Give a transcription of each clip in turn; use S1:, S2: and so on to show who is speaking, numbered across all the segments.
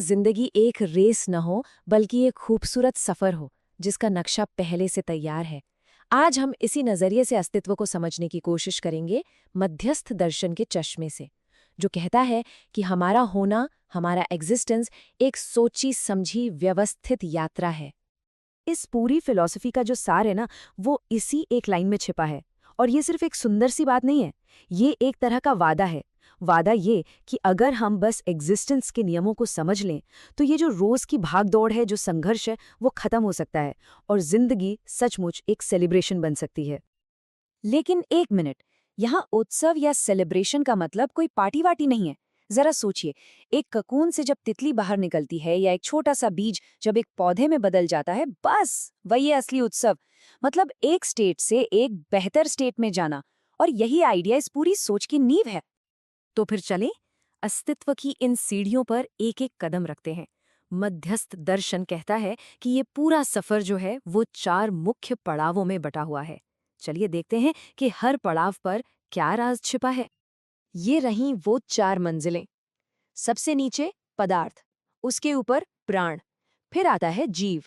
S1: जिंदगी एक रेस न हो बल्कि एक खूबसूरत सफर हो जिसका नक्शा पहले से तैयार है। आज हम इसी नजरिए से अस्तित्व को समझने की कोशिश करेंगे, मध्यस्थ दर्शन के चश्मे से, जो कहता है कि हमारा होना, हमारा एग्जिस्टेंस एक सोची समझी व्यवस्थित यात्रा है। इस पूरी फिलॉसफी का जो सार है ना, वो इसी एक लाइन में छिपा है। और ये सिर्फ एक सुंदर सी बात नहीं है, ये एक तरह का वादा है। वादा ये कि अगर हम बस एग्जिस्टेंस के नियमों को समझ लें, तो ये जो रोज की भागदौड़ है, जो संघर्ष है, वो खत्म हो सकता है और जिंदगी सचमुच एक सेलिब्रेशन बन सकती है। लेकिन एक मिनट, यहाँ उत्सव या सेलिब्रेशन का मतलब कोई पार्टी वार्टी नहीं है। जरा सोचिए, एक ककून से जब तितली बाहर निकलती है या एक छोटा सा बीज जब एक पौधे में बदल जाता है, बस वही है असली उत्सव। मतलब एक स्टेट से एक बेहतर स्टेट में जाना। और यही आइडिया इस पूरी सोच की नींव है। तो फिर चलें, अस्तित्व की इन सीढ़ियों पर एक एक कदम रखते हैं। मध्यस्थ दर्शन कहता है कि ये पूरा सफर जो है वो 4 मुख्य पड़ावों में बटा हुआ है। चलिए देखते हैं कि हर पड़ाव पर क्या राज छिपा है। ये रहीं वो 4 मंजिलें। सबसे नीचे पदार्थ, उसके ऊपर प्राण, फिर आता है जीव,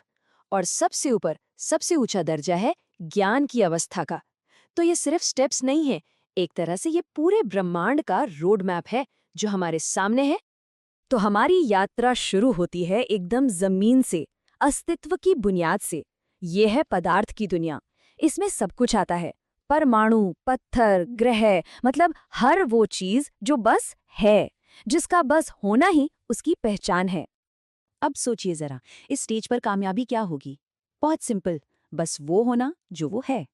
S1: और सबसे ऊपर सबसे ऊंचा दर्जा है ज्ञान की अवस्था का। तो ये सिर्फ स्टेप्स नहीं है, एक तरह से ये पूरे ब्रह्मांड का रोड मैप है जो हमारे सामने है। तो हमारी यात्रा शुरू होती है एकदम जमीन से, अस्तित्व की बुनियाद से। ये है पदार्थ की दुनिया। इसमें सब कुछ आता है, परमाणु, पत्थर, ग्रह, मतलब हर वो चीज जो बस है, जिसका बस होना ही उसकी पहचान है। अब सोचिए जरा, इस स्टेज पर कामयाबी क्या होगी? बहुत सिंपल, बस वो होना जो वो है।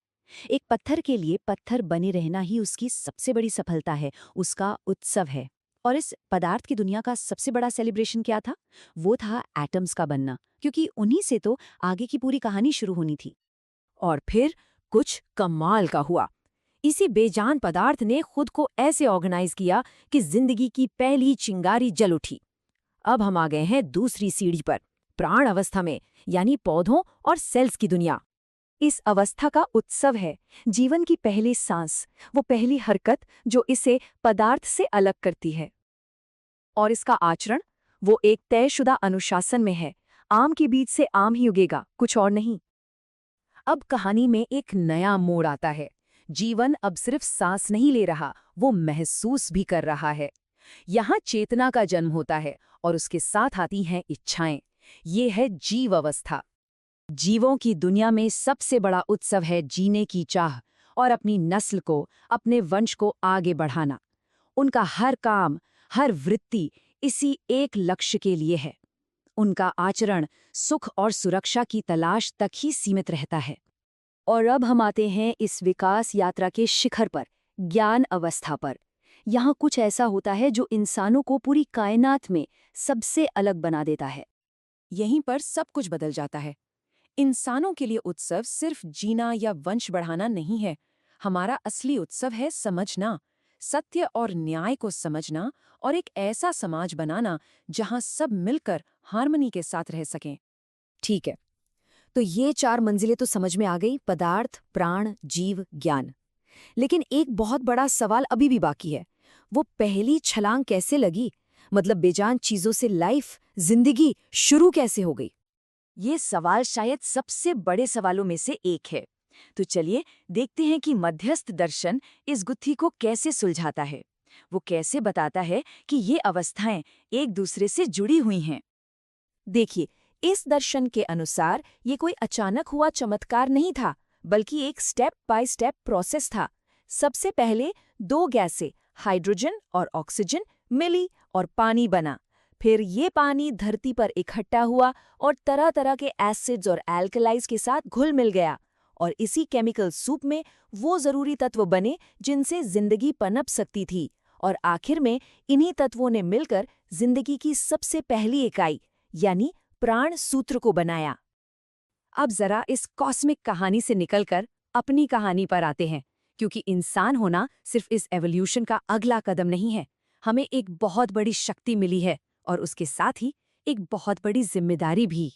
S1: एक पत्थर के लिए पत्थर बने रहना ही उसकी सबसे बड़ी सफलता है, उसका उत्सव है। और इस पदार्थ की दुनिया का सबसे बड़ा सेलिब्रेशन क्या था? वो था एटम्स का बनना, क्योंकि उन्हीं से तो आगे की पूरी कहानी शुरू होनी थी। और फिर कुछ कमाल का हुआ। इसी बेजान पदार्थ ने खुद को ऐसे ऑर्गेनाइज किया कि जिंदगी की पहली चिंगारी जल उठी। अब हम आ गए हैं दूसरी सीढ़ी पर, प्राण अवस्था में, यानी पौधों और सेल्स की दुनिया। इस अवस्था का उत्सव है जीवन की पहली सांस, वो पहली हरकत जो इसे पदार्थ से अलग करती है। और इसका आचरण, वो एक तयशुदा अनुशासन में है। आम के बीज से आम ही उगेगा, कुछ और नहीं। अब कहानी में एक नया मोड़ आता है। जीवन अब सिर्फ सांस नहीं ले रहा, वो महसूस भी कर रहा है। यहाँ चेतना का जन्म होता है और उसके साथ आती हैं इच्छाएं। ये है जीव अवस्था। जीवों की दुनिया में सबसे बड़ा उत्सव है जीने की चाह और अपनी नस्ल को, अपने वंश को आगे बढ़ाना। उनका हर काम, हर वृत्ति इसी एक लक्ष्य के लिए है। उनका आचरण सुख और सुरक्षा की तलाश तक ही सीमित रहता है। और अब हम आते हैं इस विकास यात्रा के शिखर पर, ज्ञान अवस्था पर। यहाँ कुछ ऐसा होता है जो इंसानों को पूरी कायनात में सबसे अलग बना देता है। यहीं पर सब कुछ बदल जाता है। इंसानों के लिए उत्सव सिर्फ जीना या वंश बढ़ाना नहीं है। हमारा असली उत्सव है समझना, सत्य और न्याय को समझना, और एक ऐसा समाज बनाना जहां सब मिलकर हार्मनी के साथ रह सकें। ठीक है, तो ये 4 मंजिलें तो समझ में आ गई, पदार्थ, प्राण, जीव, ज्ञान। लेकिन एक बहुत बड़ा सवाल अभी भी बाकी है। वो पहली छलांग कैसे लगी? मतलब बेजान चीजों से लाइफ, जिंदगी शुरू कैसे हो गई? ये सवाल शायद सबसे बड़े सवालों में से एक है। तो चलिए देखते हैं कि मध्यस्थ दर्शन इस गुत्थी को कैसे सुलझाता है। वो कैसे बताता है कि ये अवस्थाएं एक दूसरे से जुड़ी हुई हैं। देखिए, इस दर्शन के अनुसार ये कोई अचानक हुआ चमत्कार नहीं था, बल्कि एक स्टेप बाय स्टेप प्रोसेस था। सबसे पहले 2 गैसें, हाइड्रोजन और ऑक्सीजन, मिली और पानी बना। फिर ये पानी धरती पर इकट्ठा हुआ और तरह तरह के एसिड्स और एल्कलाइज के साथ घुल मिल गया। और इसी केमिकल सूप में वो जरूरी तत्व बने जिनसे जिंदगी पनप सकती थी। और आखिर में इन्हीं तत्वों ने मिलकर जिंदगी की सबसे पहली इकाई, यानी प्राण सूत्र को बनाया। अब जरा इस कॉस्मिक कहानी से निकलकर अपनी कहानी पर आते हैं, क्योंकि इंसान होना सिर्फ इस एवोल्यूशन का अगला कदम नहीं है। हमें एक बहुत बड़ी शक्ति मिली है और उसके साथ ही एक बहुत बड़ी जिम्मेदारी भी।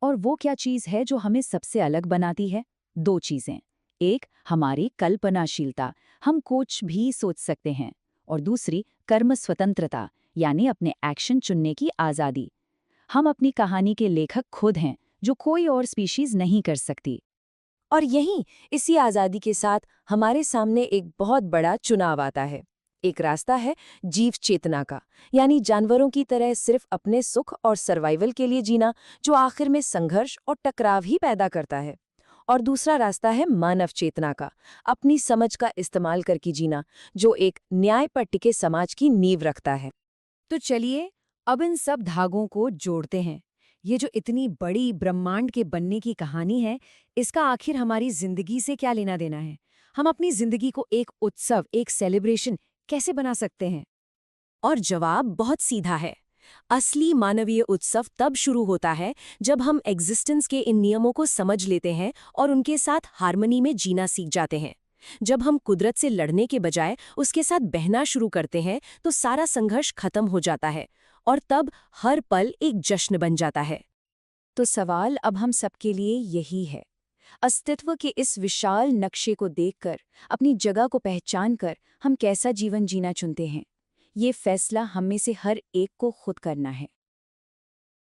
S1: और वो क्या चीज है जो हमें सबसे अलग बनाती है? 2 चीजें। एक, हमारी कल्पनाशीलता, हम कुछ भी सोच सकते हैं। और दूसरी, कर्म स्वतंत्रता, यानी अपने एक्शन चुनने की आजादी।
S2: हम अपनी कहानी के लेखक खुद हैं, जो कोई और स्पीशीज नहीं कर सकती।
S1: और यहीं इसी आज़ादी के साथ हमारे सामने एक बहुत बड़ा चुनाव आता है। एक रास्ता है जीव चेतना का, यानी जानवरों की तरह सिर्फ अपने सुख और सर्वाइवल के लिए जीना, जो आखिर में संघर्ष और टकराव ही पैदा करता है। और दूसरा रास्ता है मानव चेतना का, अपनी समझ का इस्तेमाल करके जीना, जो एक न्याय पर टिके समाज की नींव रखता है।
S2: तो चलिए अब इन सब धागों को जोड़ते हैं। ये जो इतनी बड़ी ब्रह्मांड के बनने की कहानी है, इसका आखिर हमारी जिंदगी से क्या लेना देना है? हम अपनी जिंदगी को एक उत्सव, एक सेलिब्रेशन कैसे बना सकते हैं?
S1: और जवाब बहुत सीधा है। असली मानवीय उत्सव तब शुरू होता है जब हम एग्जिस्टेंस के इन नियमों को समझ लेते हैं और उनके साथ हार्मनी में जीना सीख जाते हैं। जब हम कुदरत से लड़ने के बजाय उसके साथ बहना शुरू करते हैं, तो सारा संघर्ष खत्म हो जाता है और तब हर पल एक जश्न बन जाता है।
S2: तो सवाल अब हम सबके लिए यही है। अस्तित्व के इस विशाल नक्शे को देखकर, अपनी जगह को पहचानकर हम कैसा जीवन जीना चुनते हैं? ये फैसला हम में से हर एक को खुद करना है।